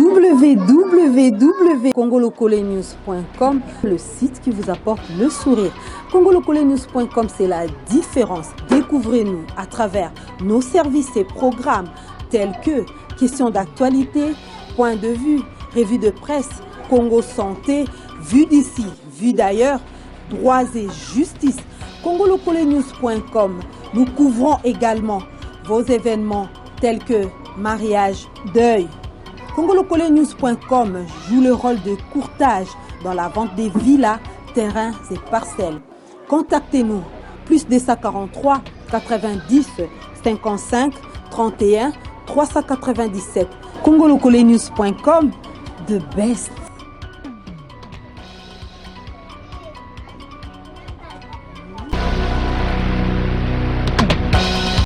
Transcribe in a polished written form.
www.congolocolenews.com, le site qui vous apporte le sourire. Congolocolenews.com, c'est la différence. Découvrez-nous à travers nos services et programmes tels que questions d'actualité, point de vue, revue de presse, Congo Santé, vue d'ici, vue d'ailleurs, droits et justice. Congolocolenews.com, nous couvrons également vos événements tels que mariage, deuil. Congolocolenews.com joue le rôle de courtage dans la vente des villas, terrains et parcelles. Contactez-nous, plus 243 90 55 31 397. Congolocolenews.com, the best.